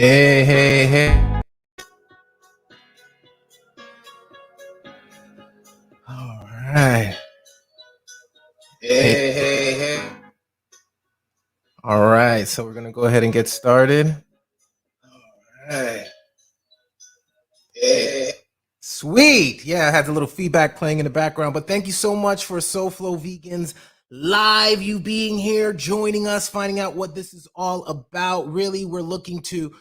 Hey, hey, hey. All right. Hey, hey, hey. All right. So we're going to go ahead and get started. All right. Hey. Sweet. Yeah, I had a little feedback playing in the background, but thank you so much for SoFlo Vegans Live, you being here, joining us, finding out what this is all about. Really, we're looking to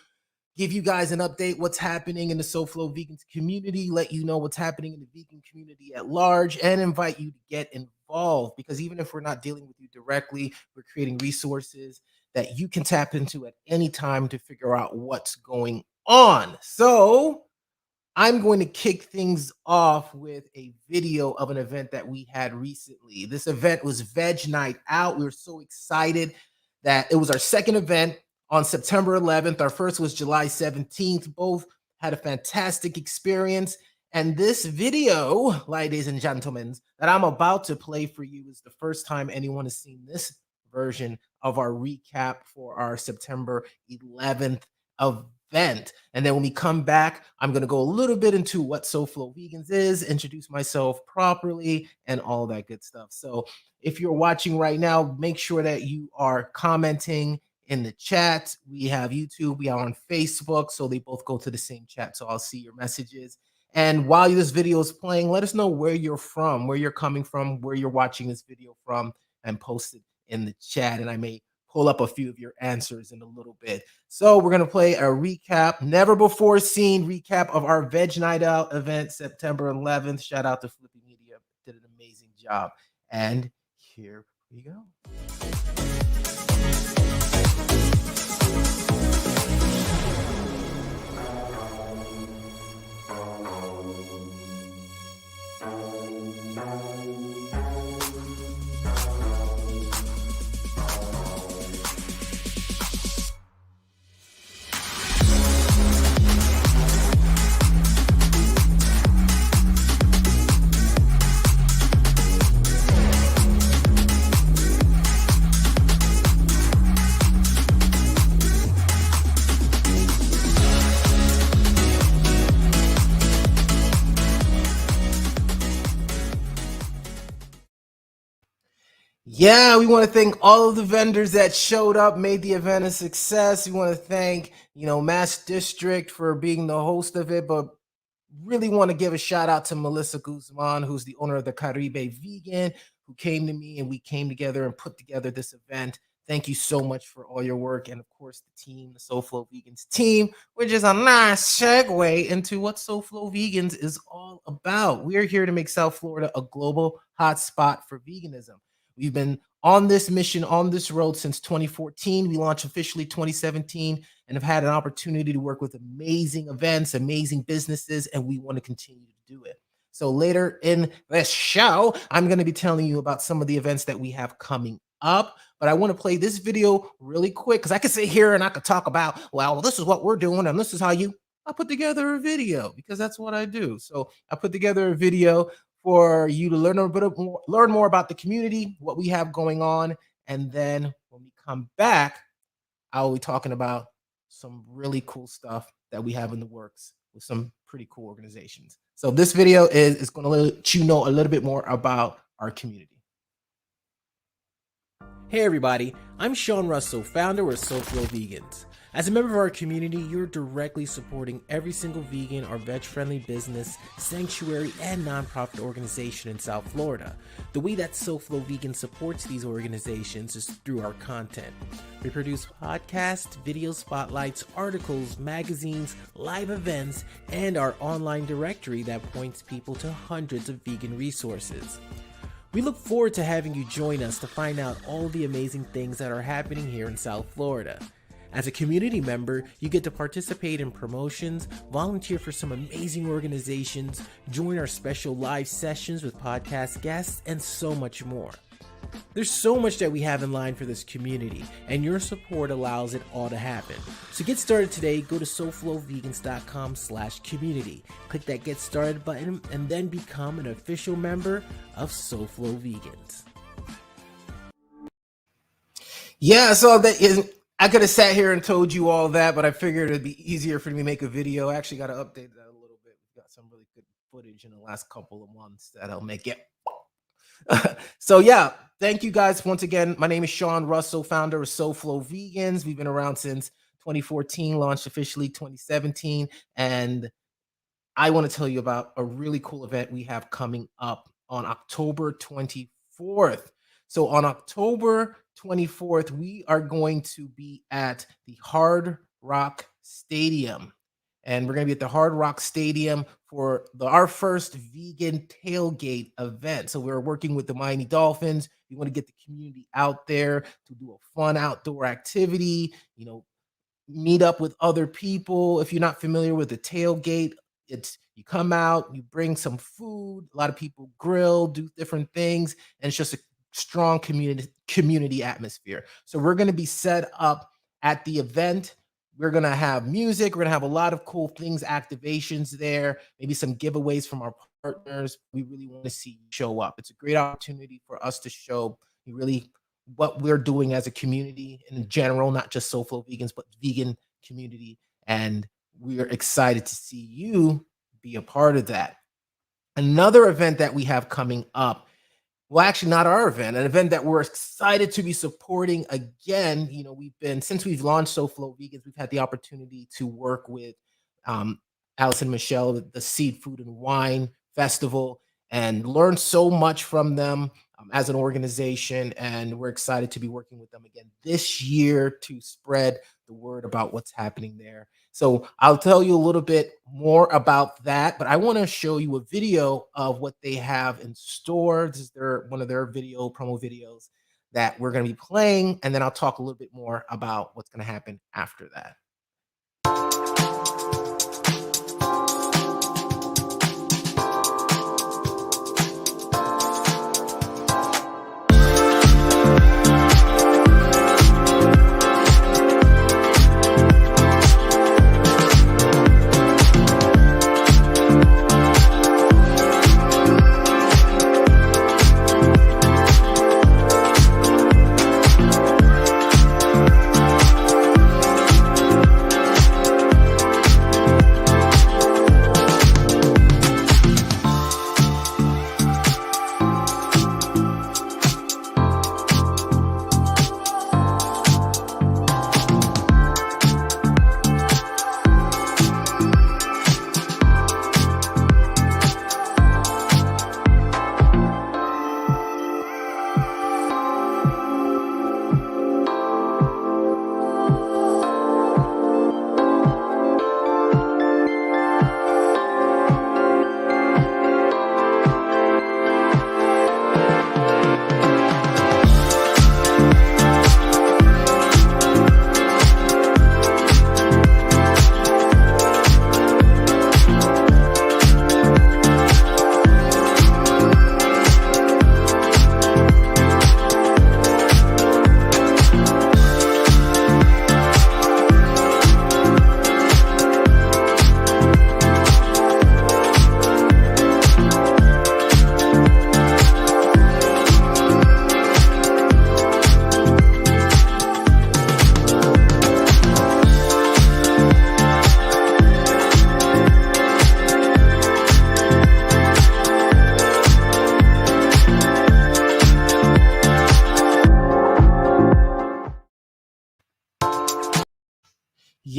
give you guys an update what's happening in the SoFlo Vegans community, let you know what's happening in the vegan community at large, and invite you to get involved, because even if we're not dealing with you directly, we're creating resources that you can tap into at any time to figure out what's going on. So I'm going to kick things off with a video of an event that we had recently. This event was Veg Night Out. We were so excited that it was our second event on September 11th. Our first was July 17th. Both had a fantastic experience. And this video, ladies and gentlemen, that I'm about to play for you is the first time anyone has seen this version of our recap for our September 11th event. And then when we come back, I'm going to go a little bit into what SoFlo Vegans is, introduce myself properly, and all that good stuff. So if you're watching right now, make sure that you are commenting in the chat. We have YouTube, we are on Facebook, so they both go to the same chat. So I'll see your messages. And while this video is playing, let us know where you're from, where you're coming from, where you're watching this video from, and post it in the chat. And I may pull up a few of your answers in a little bit. So we're going to play a recap, never before seen recap of our Veg Night Out event, September 11th. Shout out to Flippy Media, did an amazing job. And here we go. Yeah, we want to thank all of the vendors that showed up, made the event a success. We want to thank, Mass District for being the host of it, but really want to give a shout out to Melissa Guzman, who's the owner of the Caribe Vegan, who came to me and we came together and put together this event. Thank you so much for all your work. And of course, the team, the SoFlo Vegans team, which is a nice segue into what SoFlo Vegans is all about. We are here to make South Florida a global hotspot for veganism. We've been on this mission, on this road since 2014. We launched officially 2017 and have had an opportunity to work with amazing events, amazing businesses, and we want to continue to do it. So later in this show, I'm going to be telling you about some of the events that we have coming up, but I want to play this video really quick because I could sit here and I could talk about, well, this is what we're doing and this is how I put together a video because that's what I do. So I put together a video for you to learn more about the community, what we have going on, and then when we come back, I'll be talking about some really cool stuff that we have in the works with some pretty cool organizations. So this video is going to let you know a little bit more about our community. Hey everybody, I'm Sean Russell, founder of SoFlo Vegans. As a member of our community, you're directly supporting every single vegan or veg-friendly business, sanctuary, and nonprofit organization in South Florida. The way that SoFlo Vegan supports these organizations is through our content. We produce podcasts, video spotlights, articles, magazines, live events, and our online directory that points people to hundreds of vegan resources. We look forward to having you join us to find out all the amazing things that are happening here in South Florida. As a community member, you get to participate in promotions, volunteer for some amazing organizations, join our special live sessions with podcast guests, and so much more. There's so much that we have in line for this community, and your support allows it all to happen. So get started today. Go to SoFloVegans.com/community. Click that Get Started button, and then become an official member of SoFlo Vegans. Yeah, so that is... I could have sat here and told you all that, but I figured it'd be easier for me to make a video. I actually got to update that a little bit. We've got some really good footage in the last couple of months that'll make it. So yeah, thank you guys once again. My name is Sean Russell, founder of SoFlo Vegans. We've been around since 2014, launched officially 2017, and I want to tell you about a really cool event we have coming up on October 24th. So, on October 24th, we are going to be at the Hard Rock Stadium. And we're going to be at the Hard Rock Stadium for our first vegan tailgate event. So, we're working with the Miami Dolphins. We want to get the community out there to do a fun outdoor activity, meet up with other people. If you're not familiar with the tailgate, it's you come out, you bring some food, a lot of people grill, do different things, and it's just a strong community atmosphere. So we're going to be set up at the event. We're going to have music, we're going to have a lot of cool things, activations there, maybe some giveaways from our partners. We really want to see you show up. It's a great opportunity for us to show you really what we're doing as a community in general, not just SoFlo Vegans, but vegan community. And we are excited to see you be a part of that. Another event that we have coming up, well, actually, not our event, an event that we're excited to be supporting again. Since we've launched SoFlo Vegans, we've had the opportunity to work with um, Alice and Michelle, the Seed, Food, and Wine Festival, and learn so much from them as an organization. And we're excited to be working with them again this year to spread the word about what's happening there. So I'll tell you a little bit more about that, but I want to show you a video of what they have in store. This is one of their promo videos that we're going to be playing, and then I'll talk a little bit more about what's going to happen after that.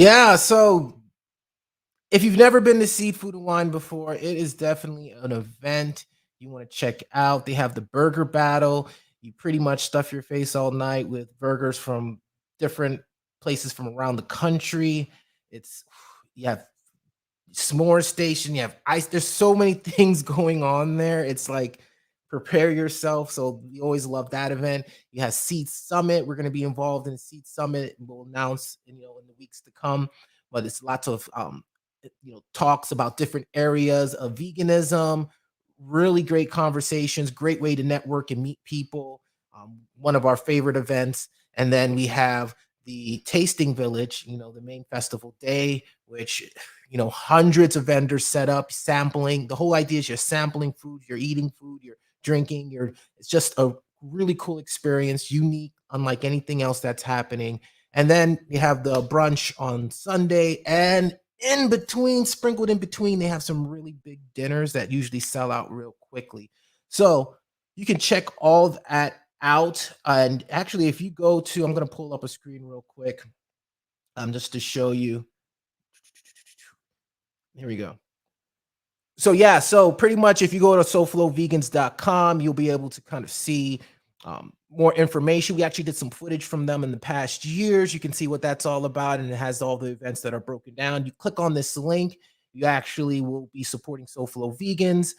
Yeah, so if you've never been to Seed, Food, and Wine before, it is definitely an event you want to check out. They have the burger battle. You pretty much stuff your face all night with burgers from different places from around the country. It's you have s'more station, you have ice. There's so many things going on there. It's like prepare yourself. So we always love that event. You have Seed Summit. We're going to be involved in Seed Summit, and we'll announce in the weeks to come. But it's lots of talks about different areas of veganism. Really great conversations. Great way to network and meet people. One of our favorite events. And then we have the Tasting Village, the main festival day, which hundreds of vendors set up sampling. The whole idea is you're sampling food, you're eating food, you're drinking, it's just a really cool experience, unique, unlike anything else that's happening. And then you have the brunch on Sunday. And in between, sprinkled in between, they have some really big dinners that usually sell out real quickly. So you can check all that out. And actually, if you go to, I'm going to pull up a screen real quick just to show you. Here we go. So yeah, so pretty much if you go to SoFloVegans.com, you'll be able to kind of see more information. We actually did some footage from them in the past years. You can see what that's all about, and it has all the events that are broken down. You click on this link, you actually will be supporting SoFlo Vegans.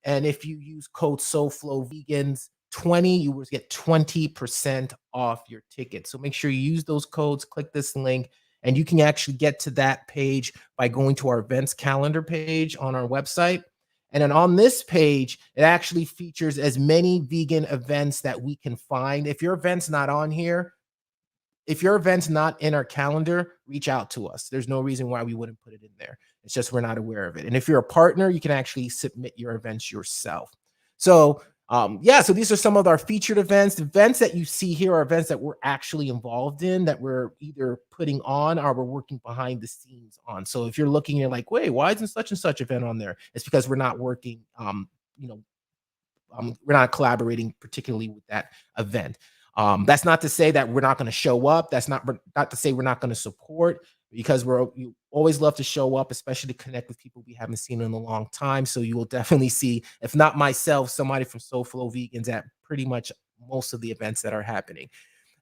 And if you use code SoFloVegans20, you will get 20% off your ticket. So make sure you use those codes, click this link, and you can actually get to that page by going to our events calendar page on our website. And then on this page, it actually features as many vegan events that we can find. If your event's not on here, if your event's not in our calendar, reach out to us. There's no reason why we wouldn't put it in there. It's just we're not aware of it. And if you're a partner, you can actually submit your events yourself. So yeah, so these are some of our featured events. The events that you see here are events that we're actually involved in, that we're either putting on or we're working behind the scenes on. So if you're looking, you're like, wait, why isn't such and such event on there? It's because we're not working, you know, we're not collaborating particularly with that event. That's not to say that we're not going to show up. That's not to say we're not going to support, because we always love to show up, especially to connect with people we haven't seen in a long time. So you will definitely see, if not myself, somebody from SoFlo Vegans at pretty much most of the events that are happening.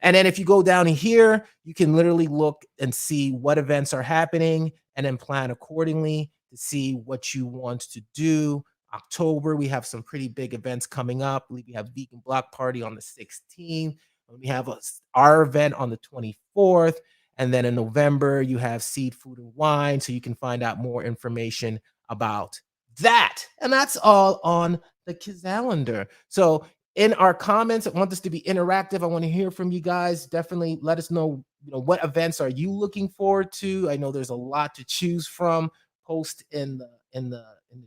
And then if you go down here, you can literally look and see what events are happening and then plan accordingly to see what you want to do. October, we have some pretty big events coming up. I believe we have Vegan Block Party on the 16th. We have our event on the 24th. And then in November, you have Seed, Food, and Wine. So you can find out more information about that. And that's all on the calendar. So in our comments, I want this to be interactive. I want to hear from you guys. Definitely let us know, what events are you looking forward to? I know there's a lot to choose from. Post in the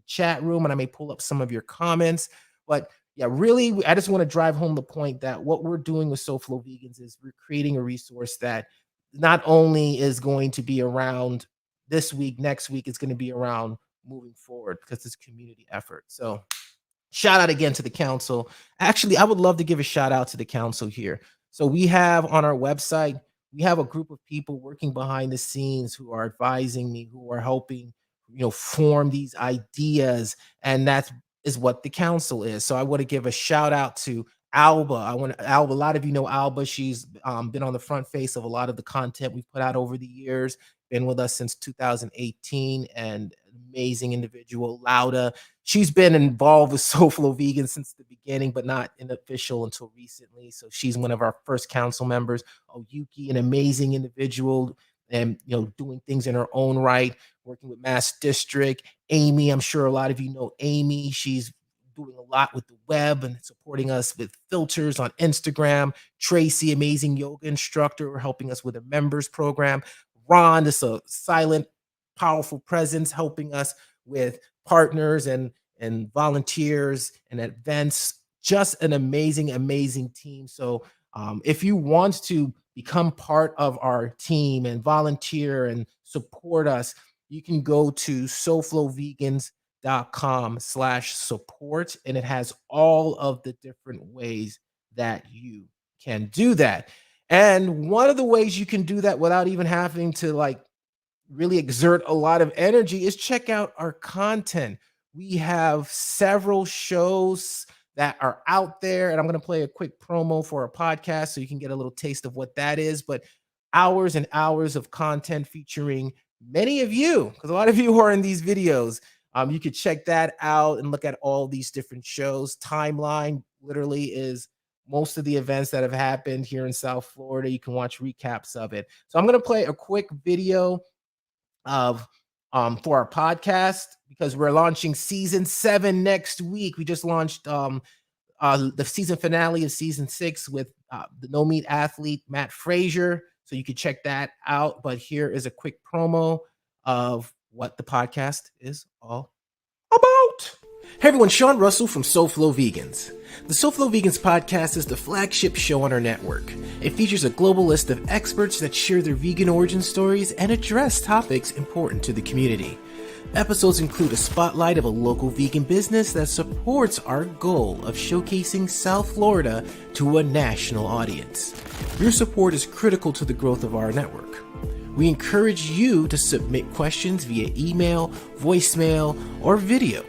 chat room, and I may pull up some of your comments. But yeah, really, I just want to drive home the point that what we're doing with SoFlo Vegans is we're creating a resource that not only is going to be around this week, next week, it's going to be around moving forward, because it's a community effort. So shout out again to the council. Actually, I would love to give a shout out to the council here. So we have on our website, we have a group of people working behind the scenes who are advising me, who are helping, form these ideas. And that is what the council is. So I want to give a shout out to Alba. Alba, a lot of you know Alba. She's been on the front face of a lot of the content we've put out over the years, been with us since 2018, and amazing individual. Lauda, she's been involved with SoFlo Vegan since the beginning, but not an official until recently. So she's one of our first council members. Oyuki, an amazing individual, and doing things in her own right, working with Mass District. Amy, I'm sure a lot of you know Amy. She's doing a lot with the web and supporting us with filters on Instagram. Tracy, amazing yoga instructor, helping us with a members program. Ron is a silent, powerful presence, helping us with partners and volunteers and events. Just an amazing team. So if you want to become part of our team and volunteer and support us, you can go to SoFloVegans.com/support, and it has all of the different ways that you can do that. And one of the ways you can do that without even having to really exert a lot of energy is check out our content. We have several shows that are out there, and I'm going to play a quick promo for our podcast so you can get a little taste of what that is. But hours and hours of content featuring many of you, because a lot of you are in these videos. You could check that out and look at all these different shows. Timeline literally is most of the events that have happened here in South Florida. You can watch recaps of it. So I'm going to play a quick video of for our podcast, because we're launching season 7 next week. We just launched the season finale of season 6 with the No Meat athlete Matt Frazier. So you can check that out. But here is a quick promo of what the podcast is all about. Hey everyone, Sean Russell from SoFlo Vegans. The SoFlo Vegans podcast is the flagship show on our network. It features a global list of experts that share their vegan origin stories and address topics important to the community. Episodes include a spotlight of a local vegan business that supports our goal of showcasing South Florida to a national audience. Your support is critical to the growth of our network. We encourage you to submit questions via email, voicemail, or video.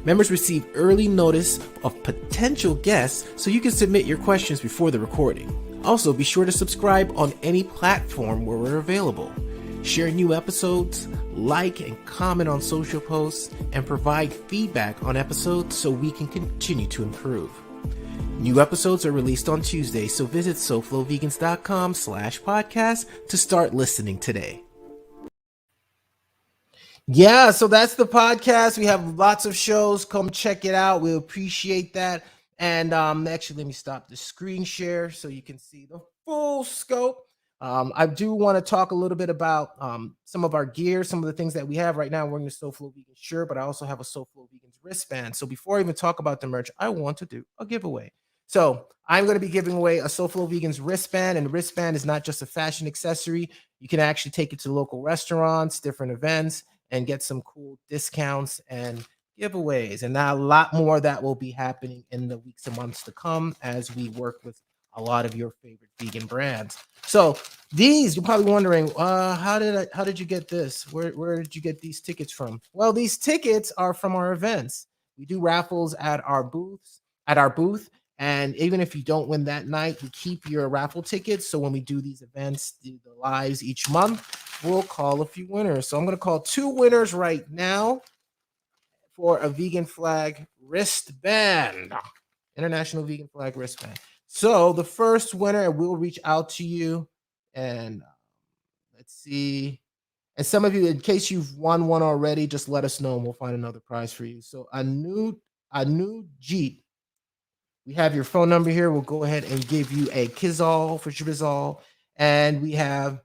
Members receive early notice of potential guests so you can submit your questions before the recording. Also, be sure to subscribe on any platform where we're available. Share new episodes, like and comment on social posts, and provide feedback on episodes so we can continue to improve. New episodes are released on Tuesday, so visit SoFloVegans.com/podcast to start listening today. Yeah, so that's the podcast. We have lots of shows. Come check it out. We appreciate that. And actually, let me stop the screen share so you can see the full scope. I do want to talk a little bit about some of our gear, some of the things that we have right now. I'm wearing the SoFlo Vegan shirt, but I also have a SoFlo Vegans wristband. So before I even talk about the merch, I want to do a giveaway. So I'm going to be giving away a SoFlo Vegans wristband, and the wristband is not just a fashion accessory. You can actually take it to local restaurants, different events, and get some cool discounts and giveaways. And now a lot more of that will be happening in the weeks and months to come as we work with a lot of your favorite vegan brands. So these, you're probably wondering, how did you get this? Where did you get these tickets from? Well, these tickets are from our events. We do raffles at our booth, and even if you don't win that night, we keep your raffle tickets. So when we do these events, the lives each month, we'll call a few winners. So I'm going to call 2 winners right now for a vegan flag wristband, international vegan flag wristband. So the first winner, we'll reach out to you, and let's see. And some of you, in case you've won one already, just let us know and we'll find another prize for you. So a new Jeep. We have your phone number here. We'll go ahead and give you a Kizol for Shibizol. And we have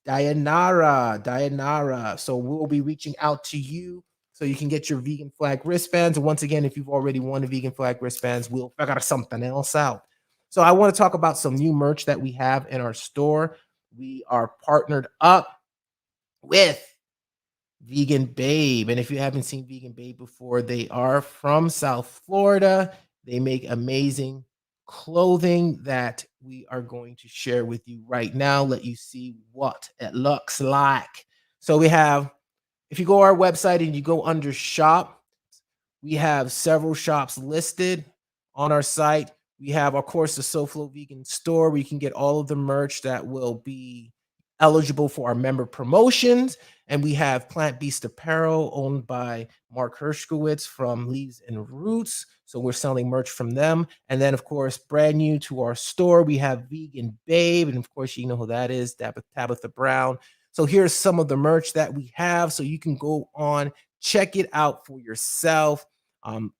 Dayanara. So we'll be reaching out to you so you can get your vegan flag wristbands. And once again, if you've already won the vegan flag wristbands, we'll figure something else out. So I want to talk about some new merch that we have in our store. We are partnered up with Vegan Babe. And if you haven't seen Vegan Babe before, they are from South Florida. They make amazing clothing that we are going to share with you right now. Let you see what it looks like. So we have, if you go to our website and you go under shop, we have several shops listed on our site. We have, of course, the SoFlo Vegan store where you can get all of the merch that will be eligible for our member promotions. And we have Plant Beast Apparel owned by Mark Hershkowitz from Leaves and Roots. So we're selling merch from them. And then, of course, brand new to our store, we have Vegan Babe. And of course, you know who that is, Tabitha Brown. So here's some of the merch that we have. So you can go on, check it out for yourself.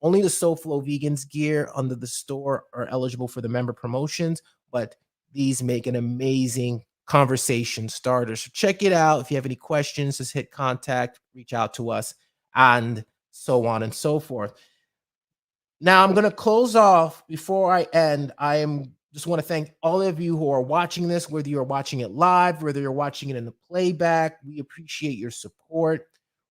Only the SoFlo Vegans gear under the store are eligible for the member promotions, but these make an amazing conversation starter. So check it out. If you have any questions, just hit contact, reach out to us, and so on and so forth. Now I'm going to close off. Before I end, just want to thank all of you who are watching this, whether you're watching it live, whether you're watching it in the playback. We appreciate your support.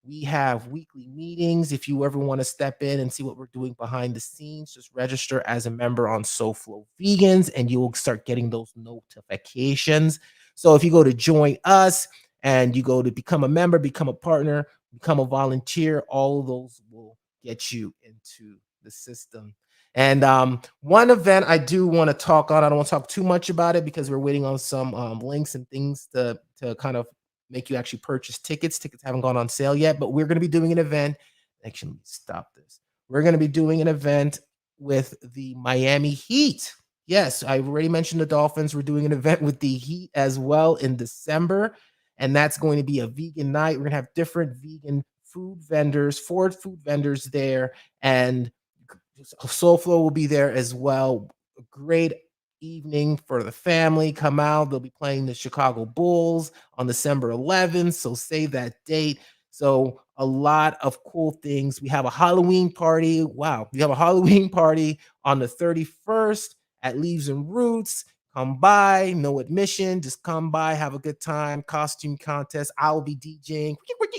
We have weekly meetings. If you ever want to step in and see what we're doing behind the scenes, just register as a member on SoFlo Vegans and you will start getting those notifications. So if you go to join us and you go to become a member, become a partner, become a volunteer, all of those will get you into the system. And one event I do want to talk on, I don't want to talk too much about it because we're waiting on some links and things to kind of make you actually purchase tickets. Tickets haven't gone on sale yet, but we're going to be doing an event. Actually, let me stop this. We're going to be doing an event with the Miami Heat. Yes, I already mentioned the Dolphins. We're doing an event with the Heat as well in December, and that's going to be a vegan night. We're going to have different vegan food vendors, 4 food vendors there, and SoFlo will be there as well. A great evening for the family. Come out. They'll be playing the Chicago Bulls on December 11th, so save that date. So a lot of cool things. We have a Halloween party. Wow, we have a Halloween party on the 31st at Leaves and Roots. Come by, no admission, just come by, have a good time. Costume contest. I'll be DJing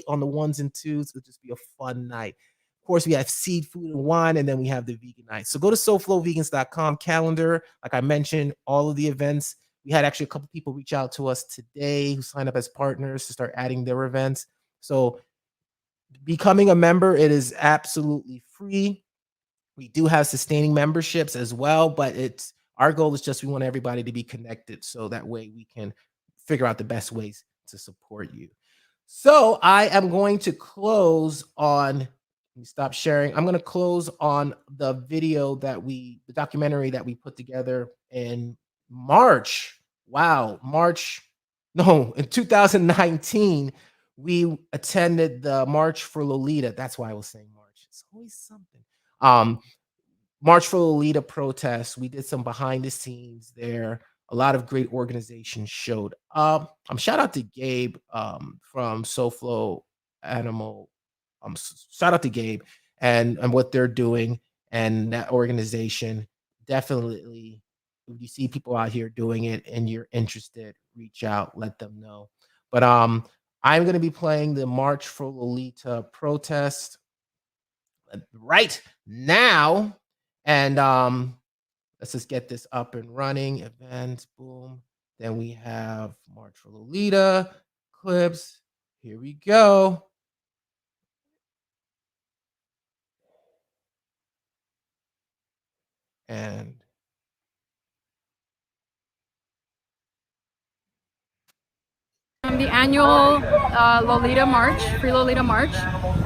on the ones and twos. It'll just be a fun night. Of course, we have seed, food, and wine, and then we have the vegan night. So go to SoFloVegans.com calendar. Like I mentioned, all of the events. We had actually a couple people reach out to us today who signed up as partners to start adding their events. So becoming a member, it is absolutely free. We do have sustaining memberships as well, but it's our goal is just we want everybody to be connected so that way we can figure out the best ways to support you. So I am going to close on, let me stop sharing. I'm going to close on the video the documentary that we put together in March. Wow, in 2019, we attended the March for Lolita. That's why I was saying March. It's always something. March for Lolita protests. We did some behind the scenes there. A lot of great organizations showed up. Shout out to Gabe from SoFlo Animal. Shout out to Gabe and what they're doing and that organization. Definitely, if you see people out here doing it and you're interested, reach out, let them know. But I'm going to be playing the March for Lolita protest right now. And let's just get this up and running. Events, boom. Then we have March for Lolita clips. Here we go. And the annual Lolita March, Free Lolita March,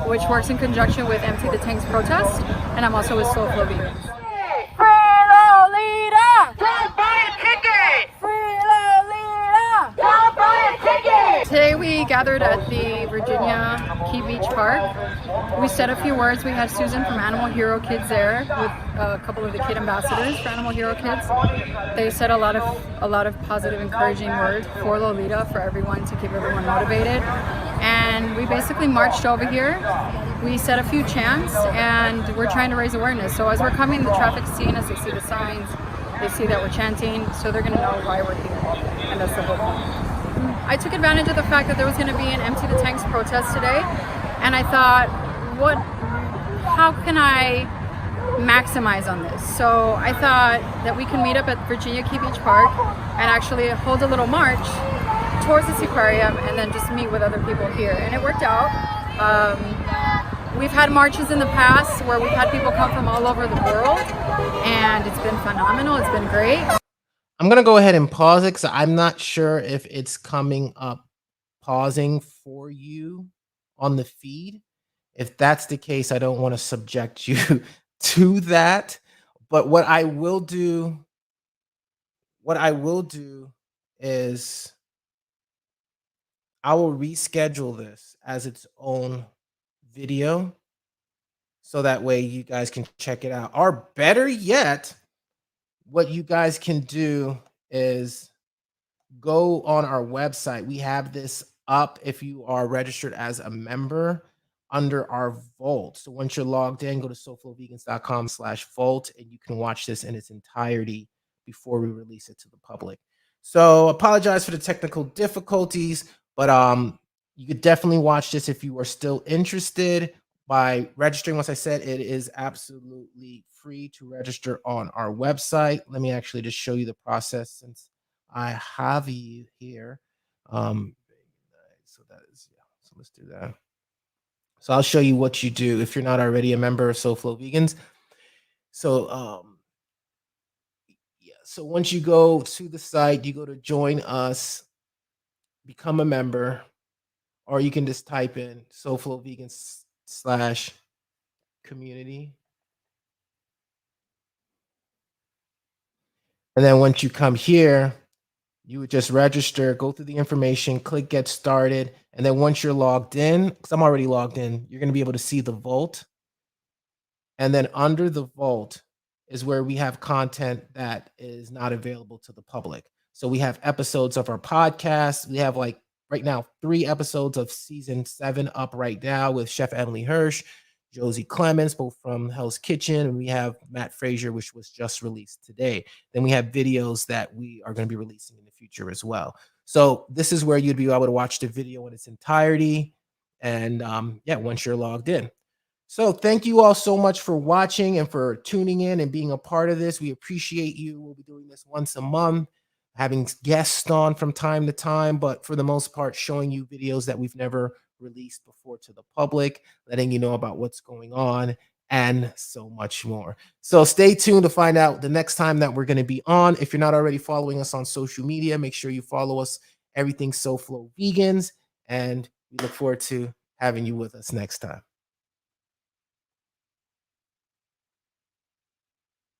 which works in conjunction with Empty the Tanks protest, and I'm also with SoFlo Vegans. Free Lolita! Don't buy a ticket! Free Lolita! Don't buy a ticket! Today we gathered at the Virginia Key Beach Park. We said a few words. We had Susan from Animal Hero Kids there with a couple of the kid ambassadors for Animal Hero Kids. They said a lot of positive, encouraging words for Lolita, for everyone, to keep everyone motivated. And we basically marched over here. We said a few chants, and we're trying to raise awareness. So as we're coming, the traffic seeing us, they see the signs, they see that we're chanting, so they're going to know why we're here. And that's the whole point. I took advantage of the fact that there was going to be an Empty the Tanks protest today, and I thought, how can I maximize on this? So I thought that we can meet up at Virginia Key Beach Park and actually hold a little march towards this aquarium and then just meet with other people here, and it worked out. We've had marches in the past where we've had people come from all over the world, and it's been phenomenal. It's been great. I'm going to go ahead and pause it because I'm not sure if it's coming up pausing for you on the feed. If that's the case, I don't want to subject you to that. But what I will do is I will reschedule this as its own video so that way you guys can check it out. Or better yet, what you guys can do is go on our website. We have this up if you are registered as a member under our vault. So once you're logged in, go to SoFloVegans.com/vault and you can watch this in its entirety before we release it to the public. So apologize for the technical difficulties, but you could definitely watch this if you are still interested by registering. Once I said, it is absolutely free to register on our website. Let me actually just show you the process since I have you here. So that is, yeah, so let's do that. So I'll show you what you do if you're not already a member of SoFlo Vegans. So yeah, so once you go to the site, you go to join us, become a member, or you can just type in SoFlo Vegans /community. And then once you come here, you would just register, go through the information, click get started. And then once you're logged in, because I'm already logged in, you're going to be able to see the vault. And then under the vault is where we have content that is not available to the public. So we have episodes of our podcast. We have like right now 3 episodes of season 7 up right now with Chef Emily Hirsch, Josie Clemens, both from Hell's Kitchen, and we have Matt Frazier, which was just released today. Then we have videos that we are going to be releasing in the future as well. So this is where you'd be able to watch the video in its entirety. And yeah, once you're logged in. So thank you all so much for watching and for tuning in and being a part of this. We appreciate you. We'll be doing this once a month, having guests on from time to time, but for the most part, showing you videos that we've never released before to the public, letting you know about what's going on, and so much more. So stay tuned to find out the next time that we're going to be on. If you're not already following us on social media, make sure you follow us, everything SoFlo Vegans, and we look forward to having you with us next time.